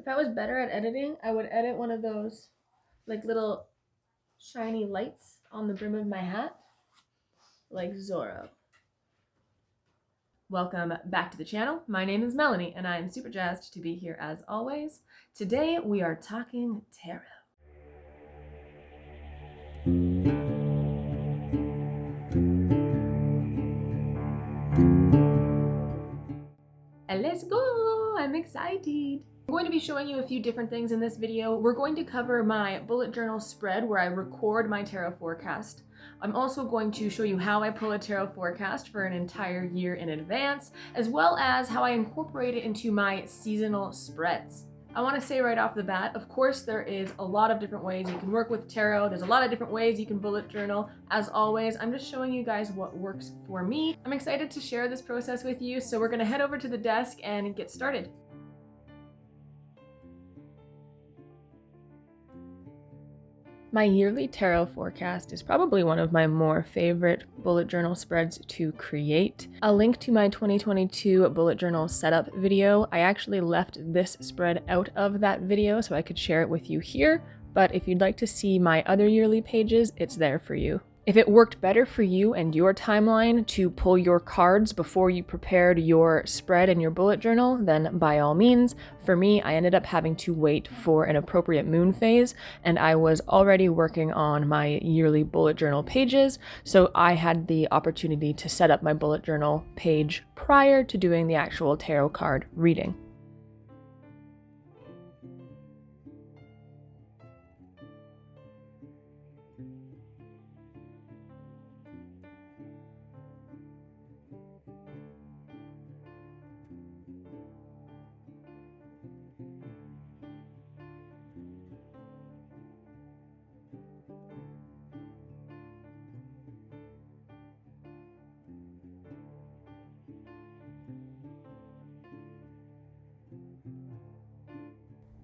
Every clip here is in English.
If I was better at editing, I would edit one of those like little shiny lights on the brim of my hat, like Zorro. Welcome back to the channel. My name is Melanie, and I am super jazzed to be here as always. Today we are talking tarot. And let's go! I'm excited! I'm going to be showing you a few different things in this video. We're going to cover my bullet journal spread where I record my tarot forecast. I'm also going to show you how I pull a tarot forecast for an entire year in advance, as well as how I incorporate it into my seasonal spreads. I want to say right off the bat, of course, there is a lot of different ways you can work with tarot. There's a lot of different ways you can bullet journal. As always, I'm just showing you guys what works for me. I'm excited to share this process with you, so we're going to head over to the desk and get started. My yearly tarot forecast is probably one of my more favorite bullet journal spreads to create. I'll link to my 2022 bullet journal setup video. I actually left this spread out of that video so I could share it with you here, but if you'd like to see my other yearly pages, it's there for you. If it worked better for you and your timeline to pull your cards before you prepared your spread and your bullet journal, then by all means. For me, I ended up having to wait for an appropriate moon phase, and I was already working on my yearly bullet journal pages, so I had the opportunity to set up my bullet journal page prior to doing the actual tarot card reading.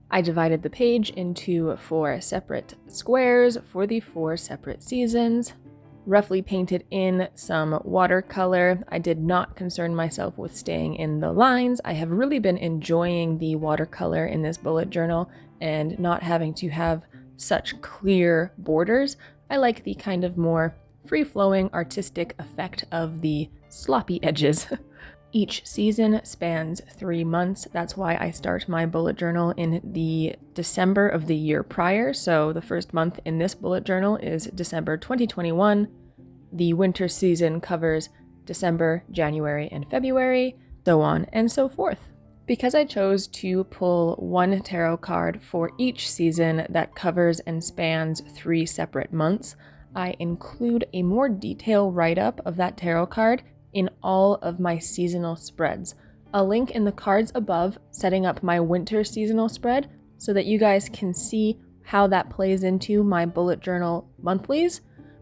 I divided the page into 4 separate squares for the 4 separate seasons, roughly painted in some watercolor. I did not concern myself with staying in the lines. I have really been enjoying the watercolor in this bullet journal and not having to have such clear borders. I like the kind of more free-flowing artistic effect of the sloppy edges. Each season spans 3 months. That's why I start my bullet journal in the December of the year prior. So the first month in this bullet journal is December 2021. The winter season covers December, January, and February, so on and so forth. Because I chose to pull one tarot card for each season that covers and spans 3 separate months, I include a more detailed write-up of that tarot card in all of my seasonal spreads. I'll link in the cards above setting up my winter seasonal spread so that you guys can see how that plays into my bullet journal monthlies,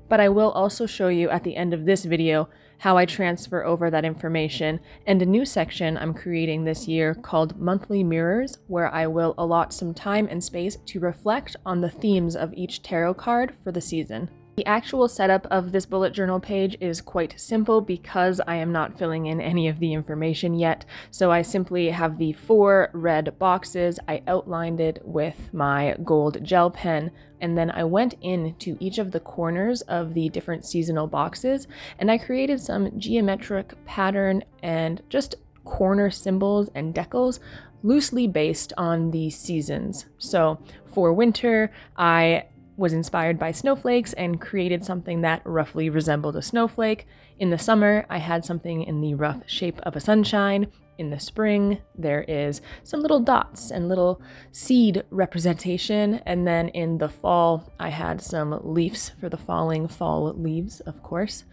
but I will also show you at the end of this video how I transfer over that information and a new section I'm creating this year called Monthly Mirrors, where I will allot some time and space to reflect on the themes of each tarot card for the season. The actual setup of this bullet journal page is quite simple because I am not filling in any of the information yet. So I simply have the 4 red boxes. I outlined it with my gold gel pen, and then I went into each of the corners of the different seasonal boxes and I created some geometric pattern and just corner symbols and decals loosely based on the seasons. So for winter, I was inspired by snowflakes and created something that roughly resembled a snowflake. In the summer, I had something in the rough shape of a sunshine. In the spring, there is some little dots and little seed representation. And then in the fall, I had some leaves for the falling fall leaves, of course.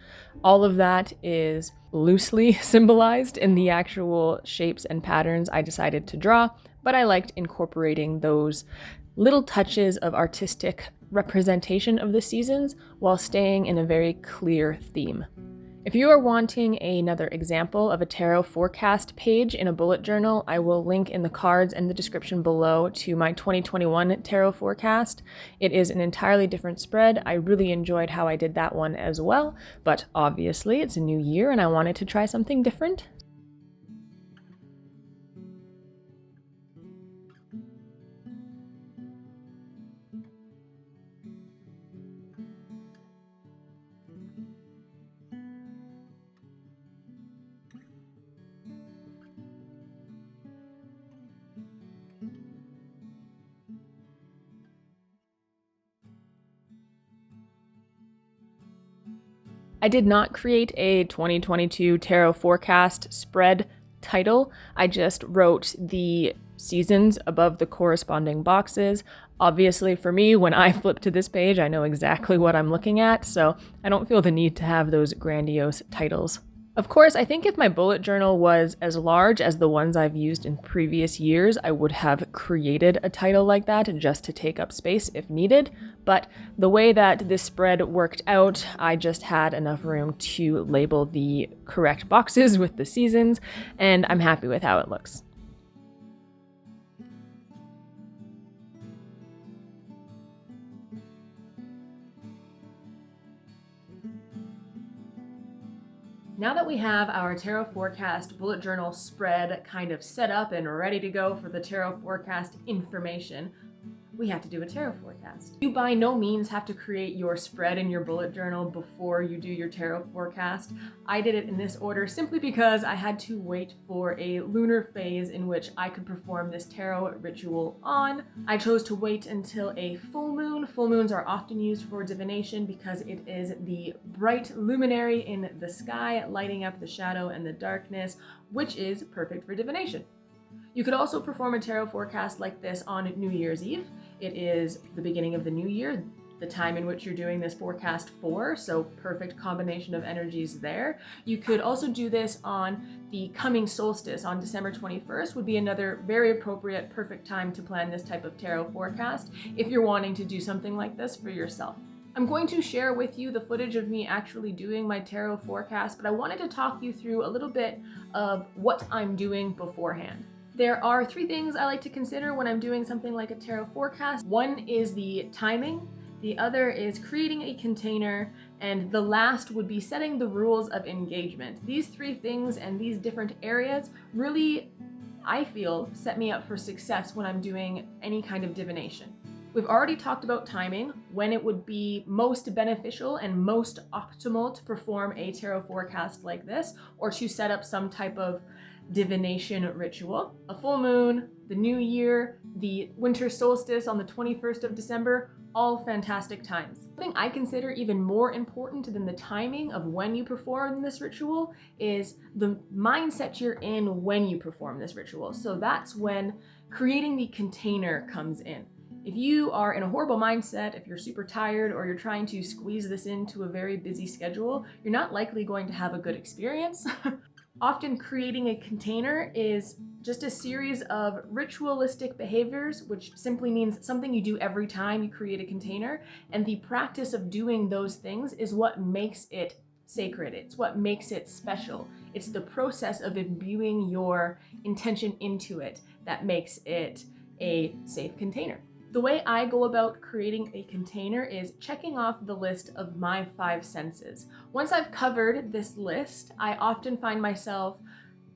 All of that is loosely symbolized in the actual shapes and patterns I decided to draw, but I liked incorporating those little touches of artistic representation of the seasons while staying in a very clear theme. If you are wanting another example of a tarot forecast page in a bullet journal, I will link in the cards and the description below to my 2021 tarot forecast. It is an entirely different spread. I really enjoyed how I did that one as well, but obviously it's a new year and I wanted to try something different. I did not create a 2022 tarot forecast spread title. I just wrote the seasons above the corresponding boxes. Obviously, for me, when I flip to this page, I know exactly what I'm looking at, so I don't feel the need to have those grandiose titles. Of course, I think if my bullet journal was as large as the ones I've used in previous years, I would have created a title like that just to take up space if needed. But the way that this spread worked out, I just had enough room to label the correct boxes with the seasons, and I'm happy with how it looks. Now that we have our tarot forecast bullet journal spread kind of set up and ready to go for the tarot forecast information, we have to do a tarot forecast. You by no means have to create your spread in your bullet journal before you do your tarot forecast. I did it in this order simply because I had to wait for a lunar phase in which I could perform this tarot ritual on. I chose to wait until a full moon. Full moons are often used for divination because it is the bright luminary in the sky lighting up the shadow and the darkness, which is perfect for divination. You could also perform a tarot forecast like this on New Year's Eve. It is the beginning of the new year, the time in which you're doing this forecast for, so perfect combination of energies there. You could also do this on the coming solstice on December 21st would be another very appropriate, perfect time to plan this type of tarot forecast if you're wanting to do something like this for yourself. I'm going to share with you the footage of me actually doing my tarot forecast, but I wanted to talk you through a little bit of what I'm doing beforehand. There are three things I like to consider when I'm doing something like a tarot forecast. One is the timing, the other is creating a container, and the last would be setting the rules of engagement. These three things and these different areas really, I feel, set me up for success when I'm doing any kind of divination. We've already talked about timing, when it would be most beneficial and most optimal to perform a tarot forecast like this, or to set up some type of divination ritual. A full moon, the new year, the winter solstice on the 21st of December, all fantastic times. Something I consider even more important than the timing of when you perform this ritual is the mindset you're in when you perform this ritual. So that's when creating the container comes in. If you are in a horrible mindset, if you're super tired, or you're trying to squeeze this into a very busy schedule, you're not likely going to have a good experience. Often creating a container is just a series of ritualistic behaviors, which simply means something you do every time you create a container. And the practice of doing those things is what makes it sacred. It's what makes it special. It's the process of imbuing your intention into it that makes it a safe container. The way I go about creating a container is checking off the list of my 5 senses. Once I've covered this list, I often find myself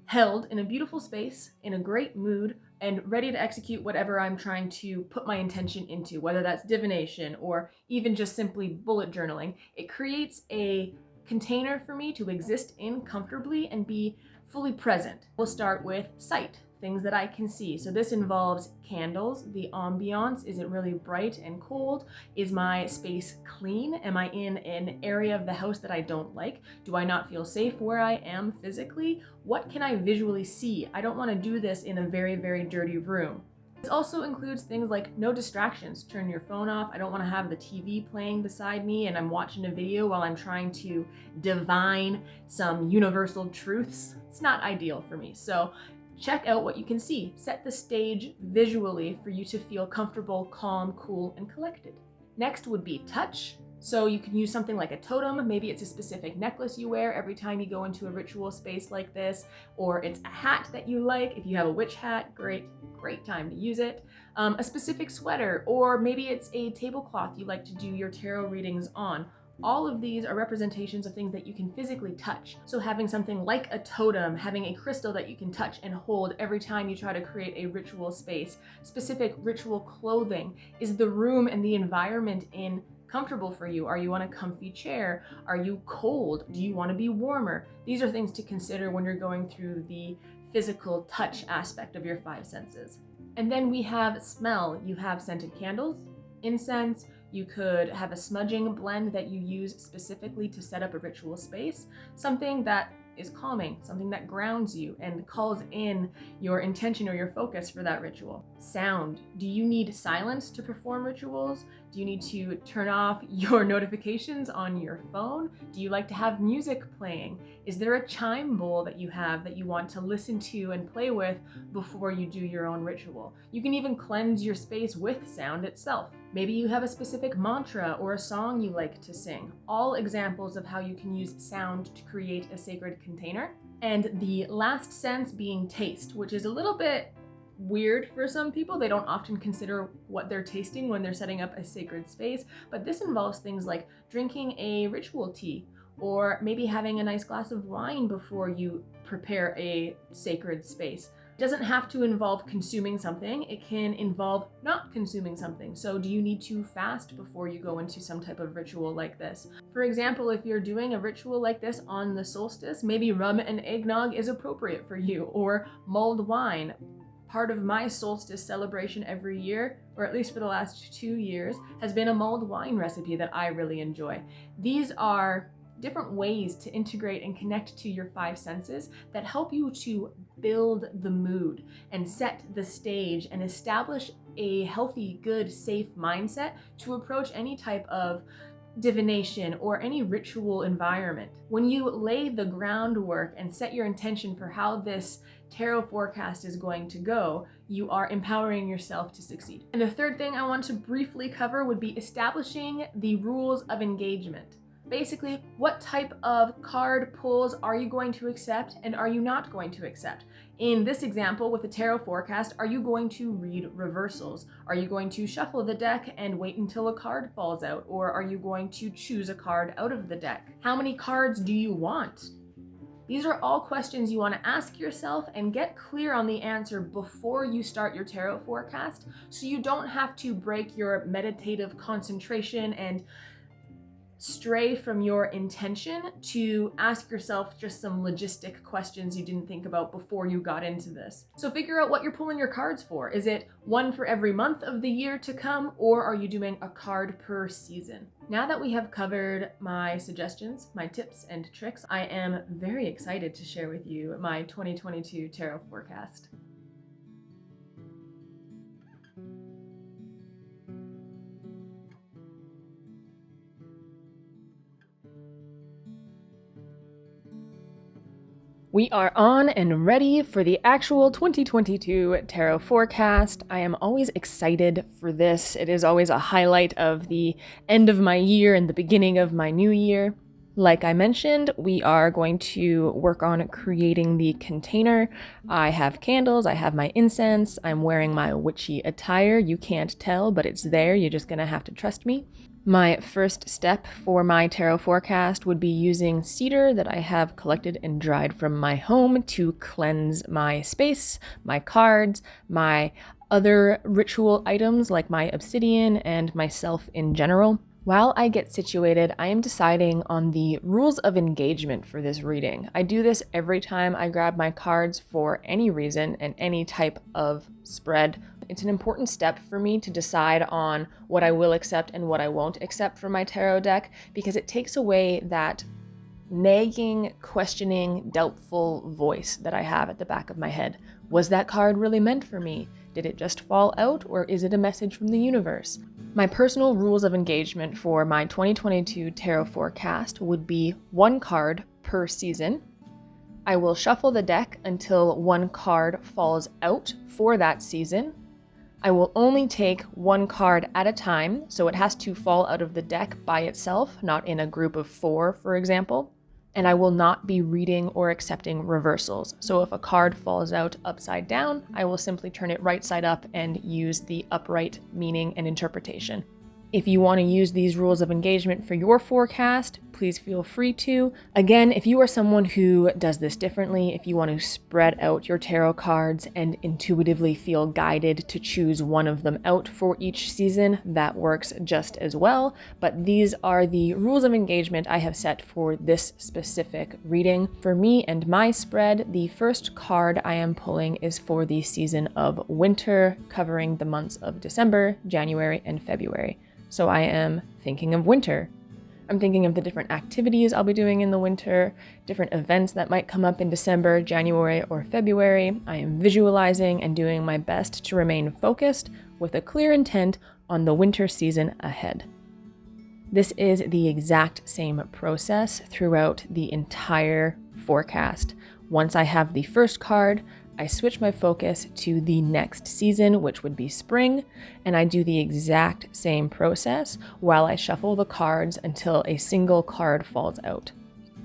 held in a beautiful space, in a great mood, and ready to execute whatever I'm trying to put my intention into, whether that's divination or even just simply bullet journaling. It creates a container for me to exist in comfortably and be fully present. We'll start with sight. Things that I can see. So this involves candles, the ambiance. Is it really bright and cold? Is my space clean? Am I in an area of the house that I don't like? Do I not feel safe where I am physically? What can I visually see? I don't want to do this in a very, very dirty room. This also includes things like no distractions. Turn your phone off. I don't want to have the TV playing beside me and I'm watching a video while I'm trying to divine some universal truths. It's not ideal for me. So check out what you can see. Set the stage visually for you to feel comfortable, calm, cool, and collected. Next would be touch. So you can use something like a totem. Maybe it's a specific necklace you wear every time you go into a ritual space like this, or it's a hat that you like. If you have a witch hat, great time to use it. A specific sweater, or maybe it's a tablecloth you like to do your tarot readings on. All of these are representations of things that you can physically touch. So having something like a totem, having a crystal that you can touch and hold every time you try to create a ritual space. Specific ritual clothing. Is the room and the environment in comfortable for you? Are you on a comfy chair? Are you cold? Do you want to be warmer? These are things to consider when you're going through the physical touch aspect of your 5 senses. And then we have smell. You have scented candles, incense, You could have a smudging blend that you use specifically to set up a ritual space, something that is calming, something that grounds you and calls in your intention or your focus for that ritual. Sound. Do you need silence to perform rituals? Do you need to turn off your notifications on your phone? Do you like to have music playing? Is there a chime bowl that you have that you want to listen to and play with before you do your own ritual? You can even cleanse your space with sound itself. Maybe you have a specific mantra or a song you like to sing. All examples of how you can use sound to create a sacred container. And the last sense being taste, which is a little bit weird for some people. They don't often consider what they're tasting when they're setting up a sacred space, but this involves things like drinking a ritual tea, or maybe having a nice glass of wine before you prepare a sacred space. It doesn't have to involve consuming something, it can involve not consuming something. So do you need to fast before you go into some type of ritual like this? For example, if you're doing a ritual like this on the solstice, maybe rum and eggnog is appropriate for you, or mulled wine. Part of my solstice celebration every year, or at least for the last 2 years, has been a mulled wine recipe that I really enjoy. These are different ways to integrate and connect to your 5 senses that help you to build the mood and set the stage and establish a healthy, good, safe mindset to approach any type of divination or any ritual environment. When you lay the groundwork and set your intention for how this tarot forecast is going to go, you are empowering yourself to succeed. And the third thing I want to briefly cover would be establishing the rules of engagement. Basically, what type of card pulls are you going to accept and are you not going to accept? In this example with the tarot forecast, are you going to read reversals? Are you going to shuffle the deck and wait until a card falls out? Or are you going to choose a card out of the deck? How many cards do you want? These are all questions you want to ask yourself and get clear on the answer before you start your tarot forecast, so you don't have to break your meditative concentration and stray from your intention to ask yourself just some logistic questions you didn't think about before you got into this. So figure out what you're pulling your cards for. Is it one for every month of the year to come, or are you doing a card per season? Now that we have covered my suggestions, my tips and tricks, I am very excited to share with you my 2022 tarot forecast. We are on and ready for the actual 2022 tarot forecast. I am always excited for this. It is always a highlight of the end of my year and the beginning of my new year. Like I mentioned, we are going to work on creating the container. I have candles, I have my incense, I'm wearing my witchy attire. You can't tell, but it's there. You're just gonna have to trust me. My first step for my tarot forecast would be using cedar that I have collected and dried from my home to cleanse my space, my cards, my other ritual items like my obsidian and myself in general. While I get situated, I am deciding on the rules of engagement for this reading. I do this every time I grab my cards for any reason and any type of spread. It's an important step for me to decide on what I will accept and what I won't accept from my tarot deck, because it takes away that nagging, questioning, doubtful voice that I have at the back of my head. Was that card really meant for me? Did it just fall out, or is it a message from the universe? My personal rules of engagement for my 2022 tarot forecast would be 1 card per season. I will shuffle the deck until 1 card falls out for that season. I will only take 1 card at a time, so it has to fall out of the deck by itself, not in a group of 4, for example. And I will not be reading or accepting reversals. So if a card falls out upside down, I will simply turn it right side up and use the upright meaning and interpretation. If you want to use these rules of engagement for your forecast, please feel free to. Again, if you are someone who does this differently, if you want to spread out your tarot cards and intuitively feel guided to choose one of them out for each season, that works just as well. But these are the rules of engagement I have set for this specific reading. For me and my spread, the first card I am pulling is for the season of winter, covering the months of December, January, and February. So I am thinking of winter. I'm thinking of the different activities I'll be doing in the winter, different events that might come up in December, January, or February. I am visualizing and doing my best to remain focused with a clear intent on the winter season ahead. This is the exact same process throughout the entire forecast. Once I have the first card, I switch my focus to the next season, which would be spring, and I do the exact same process while I shuffle the cards until a single card falls out.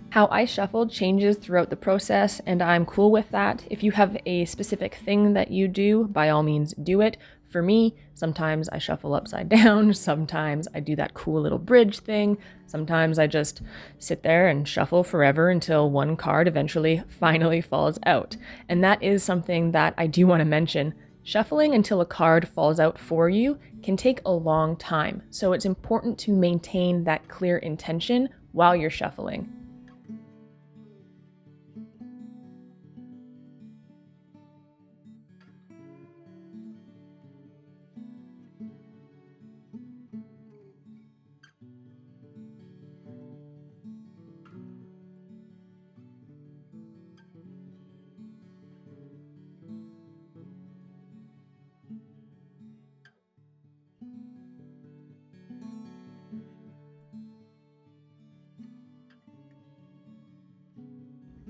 How I shuffled changes throughout the process, and I'm cool with that. If you have a specific thing that you do, by all means do it. For me, sometimes I shuffle upside down, sometimes I do that cool little bridge thing, sometimes I just sit there and shuffle forever until one card eventually finally falls out. And that is something that I do want to mention. Shuffling until a card falls out for you can take a long time, so it's important to maintain that clear intention while you're shuffling.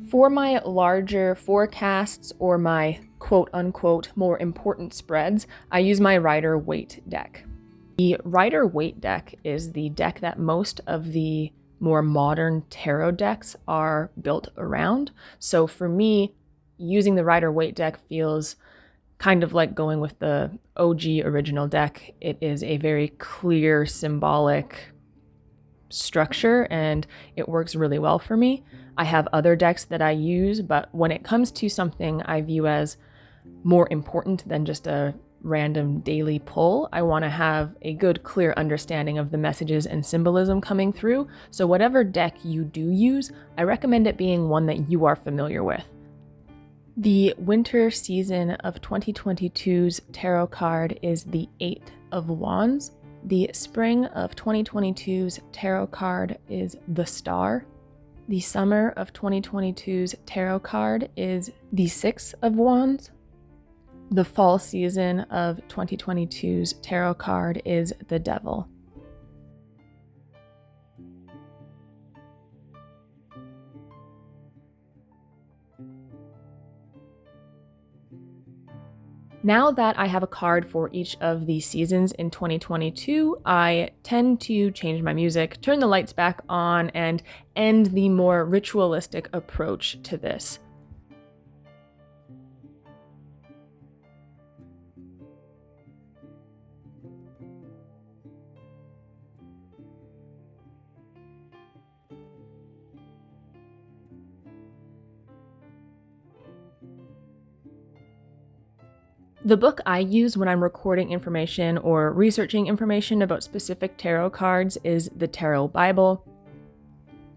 For my larger forecasts or my quote-unquote more important spreads, I use my Rider-Waite deck. The Rider-Waite deck is the deck that most of the more modern tarot decks are built around. So for me, using the Rider-Waite deck feels kind of like going with the OG original deck. It is a very clear, symbolic structure, and it works really well for me. I have other decks that I use, but when it comes to something I view as more important than just a random daily pull, I want to have a good, clear understanding of the messages and symbolism coming through. So whatever deck you do use, I recommend it being one that you are familiar with. The winter season of 2022's tarot card is the Eight of Wands. The spring of 2022's tarot card is the Star. The summer of 2022's tarot card is the Six of Wands. The fall season of 2022's tarot card is the Devil. Now that I have a card for each of the seasons in 2022, I tend to change my music, turn the lights back on, and end the more ritualistic approach to this. The book I use when I'm recording information or researching information about specific tarot cards is the Tarot Bible.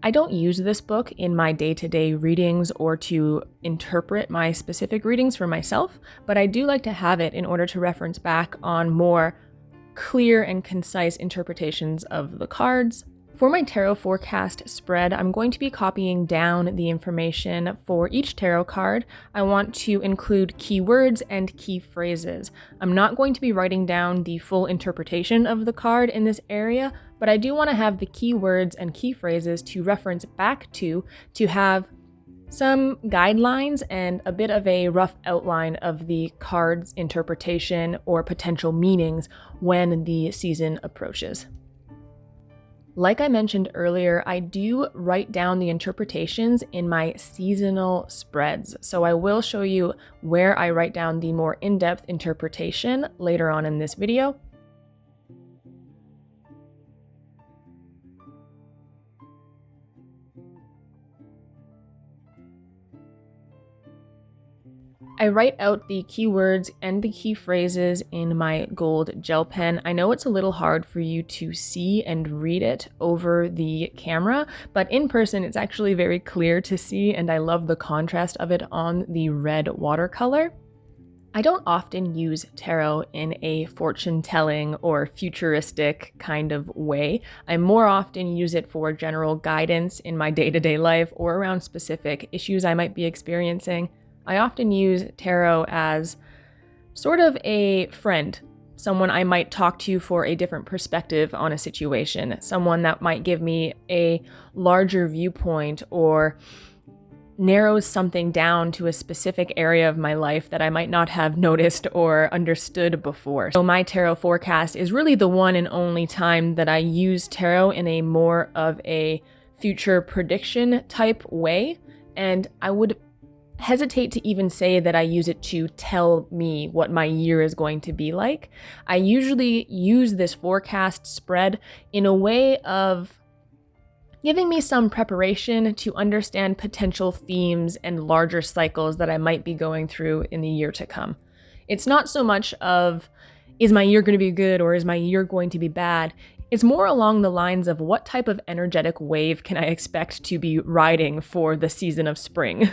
I don't use this book in my day-to-day readings or to interpret my specific readings for myself, but I do like to have it in order to reference back on more clear and concise interpretations of the cards. For my tarot forecast spread, I'm going to be copying down the information for each tarot card. I want to include keywords and key phrases. I'm not going to be writing down the full interpretation of the card in this area, but I do want to have the keywords and key phrases to reference back to have some guidelines and a bit of a rough outline of the card's interpretation or potential meanings when the season approaches. Like I mentioned earlier, I do write down the interpretations in my seasonal spreads, so I will show you where I write down the more in-depth interpretation later on in this video. I write out the keywords and the key phrases in my gold gel pen. I know it's a little hard for you to see and read it over the camera, but in person it's actually very clear to see, and I love the contrast of it on the red watercolor. I don't often use tarot in a fortune-telling or futuristic kind of way. I more often use it for general guidance in my day-to-day life or around specific issues I might be experiencing. I often use tarot as sort of a friend, someone I might talk to for a different perspective on a situation, someone that might give me a larger viewpoint or narrows something down to a specific area of my life that I might not have noticed or understood before. So my tarot forecast is really the one and only time that I use tarot in a more of a future prediction type way, and I would hesitate to even say that I use it to tell me what my year is going to be like. I usually use this forecast spread in a way of giving me some preparation to understand potential themes and larger cycles that I might be going through in the year to come. It's not so much of, is my year going to be good or is my year going to be bad? It's more along the lines of what type of energetic wave can I expect to be riding for the season of spring?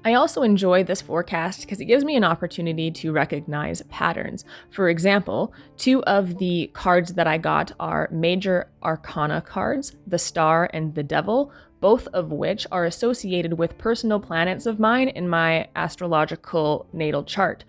I also enjoy this forecast because it gives me an opportunity to recognize patterns. For example, 2 of the cards that I got are major arcana cards, the Star and the Devil, both of which are associated with personal planets of mine in my astrological natal chart.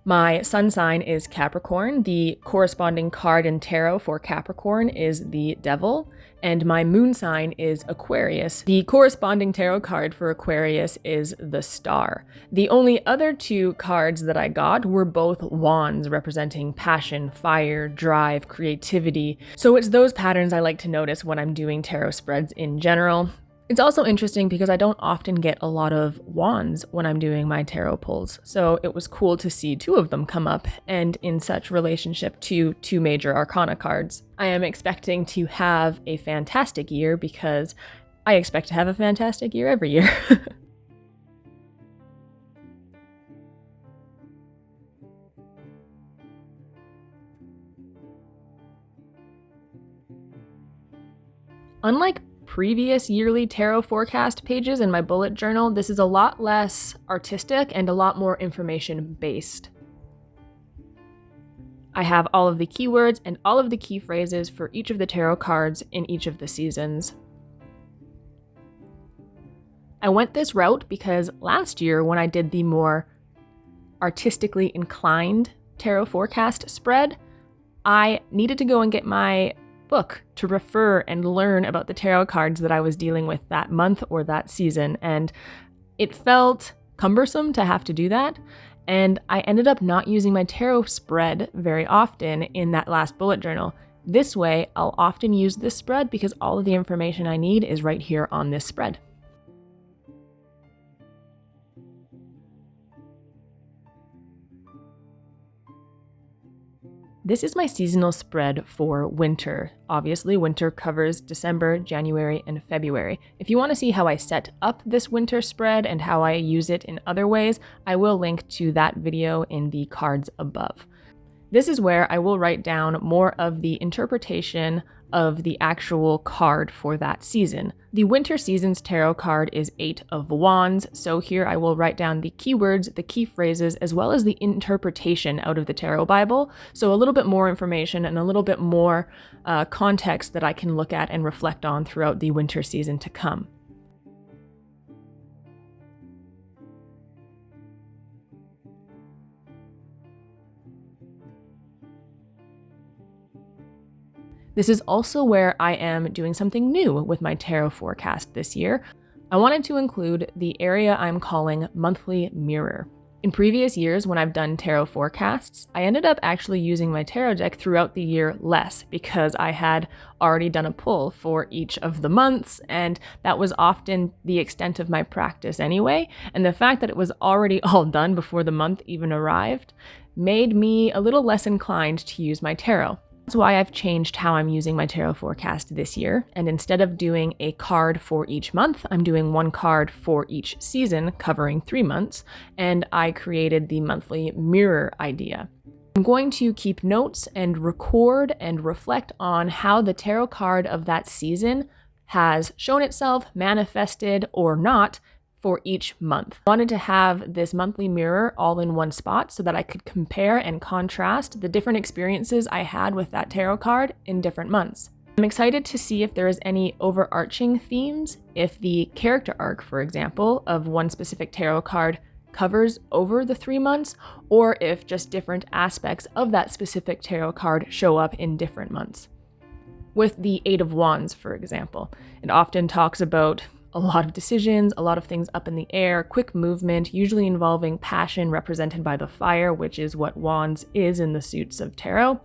My sun sign is Capricorn, the corresponding card in tarot for Capricorn is the Devil, and my moon sign is Aquarius. The corresponding tarot card for Aquarius is the Star. The only other 2 cards that I got were both wands representing passion, fire, drive, creativity. So it's those patterns I like to notice when I'm doing tarot spreads in general. It's also interesting because I don't often get a lot of wands when I'm doing my tarot pulls, so it was cool to see 2 of them come up and in such relationship to 2 major arcana cards. I am expecting to have a fantastic year because I expect to have a fantastic year every year. Unlike previous yearly tarot forecast pages in my bullet journal, this is a lot less artistic and a lot more information based. I have all of the keywords and all of the key phrases for each of the tarot cards in each of the seasons. I went this route because last year when I did the more artistically inclined tarot forecast spread, I needed to go and get my book to refer and learn about the tarot cards that I was dealing with that month or that season, and it felt cumbersome to have to do that, and I ended up not using my tarot spread very often in that last bullet journal. This way, I'll often use this spread because all of the information I need is right here on this spread. This is my seasonal spread for winter. Obviously, winter covers December, January, and February. If you want to see how I set up this winter spread and how I use it in other ways, I will link to that video in the cards above. This is where I will write down more of the interpretation of the actual card for that season. The winter season's tarot card is 8 of Wands, so here I will write down the keywords, the key phrases, as well as the interpretation out of the Tarot Bible, so a little bit more information and a little bit more context that I can look at and reflect on throughout the winter season to come. This is also where I am doing something new with my tarot forecast this year. I wanted to include the area I'm calling Monthly Mirror. In previous years, when I've done tarot forecasts, I ended up actually using my tarot deck throughout the year less because I had already done a pull for each of the months, and that was often the extent of my practice anyway. And the fact that it was already all done before the month even arrived made me a little less inclined to use my tarot. That's why I've changed how I'm using my tarot forecast this year, and instead of doing a card for each month, I'm doing one card for each season covering 3 months, and I created the monthly mirror idea. I'm going to keep notes and record and reflect on how the tarot card of that season has shown itself, manifested, or not for each month. I wanted to have this monthly mirror all in one spot so that I could compare and contrast the different experiences I had with that tarot card in different months. I'm excited to see if there is any overarching themes, if the character arc, for example, of one specific tarot card covers over the 3 months, or if just different aspects of that specific tarot card show up in different months. With the Eight of Wands, for example, it often talks about a lot of decisions, a lot of things up in the air, quick movement, usually involving passion represented by the fire, which is what Wands is in the suits of tarot.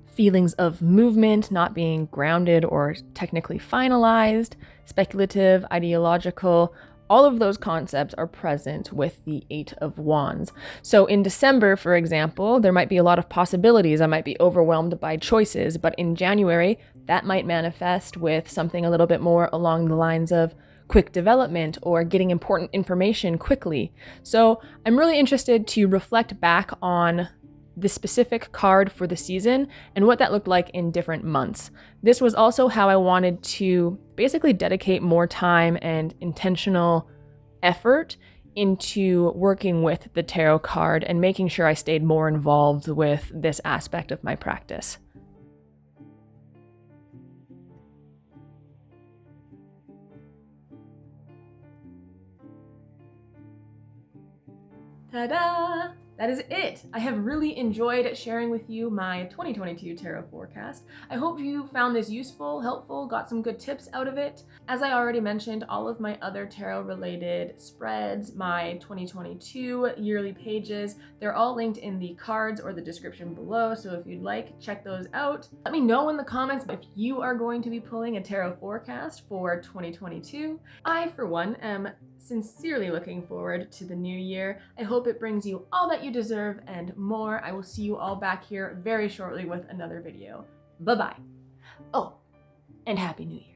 Feelings of movement not being grounded or technically finalized, speculative, ideological, all of those concepts are present with the Eight of Wands. So in December, for example, there might be a lot of possibilities. I might be overwhelmed by choices, but in January, that might manifest with something a little bit more along the lines of quick development or getting important information quickly. So I'm really interested to reflect back on the specific card for the season and what that looked like in different months. This was also how I wanted to basically dedicate more time and intentional effort into working with the tarot card and making sure I stayed more involved with this aspect of my practice. Ta-da! That is it! I have really enjoyed sharing with you my 2022 tarot forecast. I hope you found this useful, helpful, got some good tips out of it. As I already mentioned, all of my other tarot-related spreads, my 2022 yearly pages, they're all linked in the cards or the description below, so if you'd like, check those out. Let me know in the comments if you are going to be pulling a tarot forecast for 2022. I, for one, am sincerely looking forward to the new year. I hope it brings you all that you deserve and more. I will see you all back here very shortly with another video. Bye-bye. Oh, and Happy New Year.